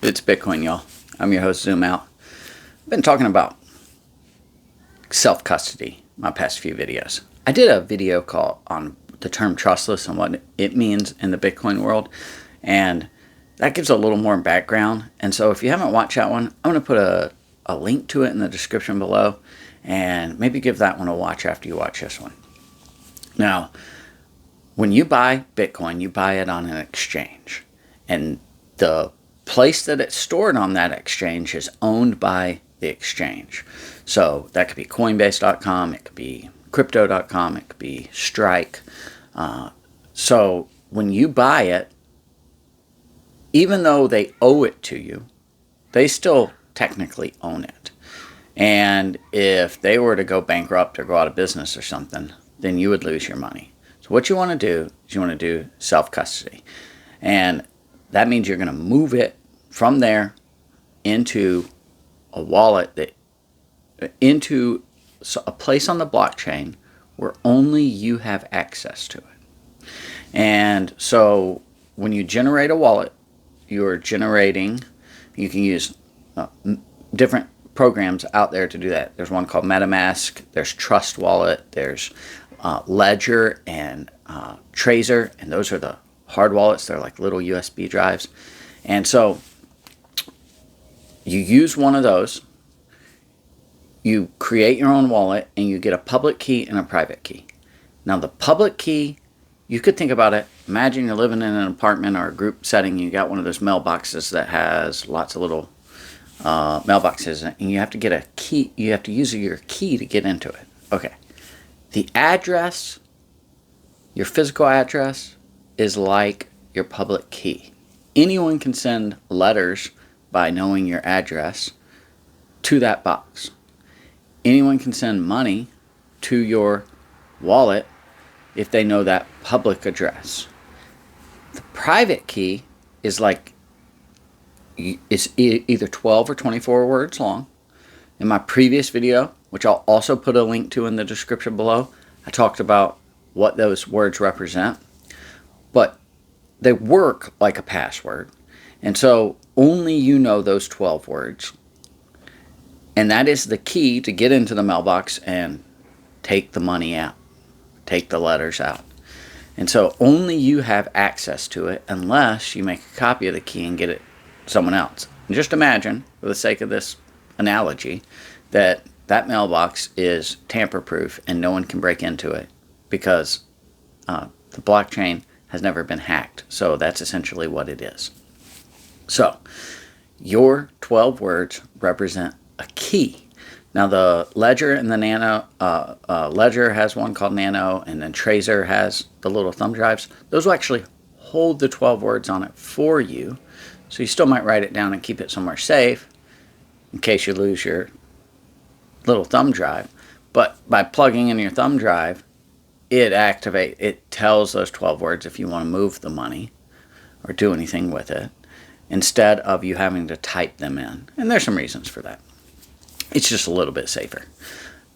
It's Bitcoin, y'all. I'm your host, Zoom Out. I've been talking about self-custody my past few videos. I did a video call on the term trustless and what it means in the Bitcoin world, and that gives a little more background. And so if you haven't watched that one, I'm going to put a link to it in the description below, and maybe give that one a watch after you watch this one. Now, when you buy Bitcoin, you buy it on an exchange, and the place that it's stored on that exchange is owned by the exchange. So that could be Coinbase.com, it could be Crypto.com, it could be Strike. So when you buy it, even though they owe it to you, they still technically own it. And if they were to go bankrupt or go out of business or something, then you would lose your money. So what you want to do is you want to do self-custody. And that means you're going to move it from there into a wallet, into a place on the blockchain where only you have access to it. And so when you generate a wallet, you're generating, you can use different programs out there to do that. There's one called MetaMask, there's Trust Wallet, there's Ledger and Tracer, and those are the hard wallets. They're like little USB drives. And so you use one of those, you create your own wallet, and you get a public key and a private key. Now the public key, you could think about it, imagine you're living in an apartment or a group setting, you got one of those mailboxes that has lots of little mailboxes, and you have to get a key, you have to use your key to get into it. Okay. The address, your physical address, is like your public key. Anyone can send letters by knowing your address to that box. Anyone can send money to your wallet if they know that public address. The private key is like, it's either 12 or 24 words long. In my previous video, which I'll also put a link to in the description below, I talked about what those words represent. But they work like a password. And so only you know those 12 words. And that is the key to get into the mailbox and take the money out, take the letters out. And so only you have access to it unless you make a copy of the key and get it to someone else. And just imagine, for the sake of this analogy, that that mailbox is tamper-proof and no one can break into it because the blockchain has never been hacked. So that's essentially what it is. So your 12 words represent a key. Now the Ledger and the Nano, Ledger has one called Nano, and then Tracer has the little thumb drives. Those will actually hold the 12 words on it for you. So you still might write it down and keep it somewhere safe in case you lose your little thumb drive. But by plugging in your thumb drive, it tells those 12 words if you want to move the money or do anything with it, instead of you having to type them in. And there's some reasons for that. It's just a little bit safer.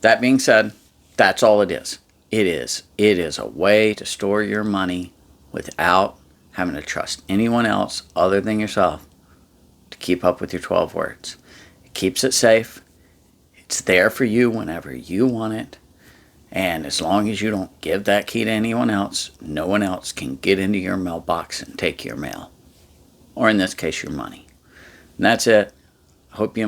That being said, that's all it is. It is a way to store your money without having to trust anyone else other than yourself to keep up with your 12 words. It keeps it safe. It's there for you whenever you want it. And as long as you don't give that key to anyone else, no one else can get into your mailbox and take your mail. Or in this case, your money. And that's it. I hope you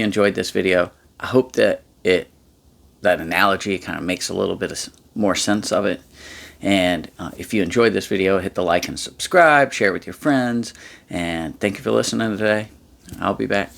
enjoyed this video. I hope that that analogy kind of makes a little bit more sense of it. And if you enjoyed this video, hit the like and subscribe, share with your friends. And thank you for listening today. I'll be back.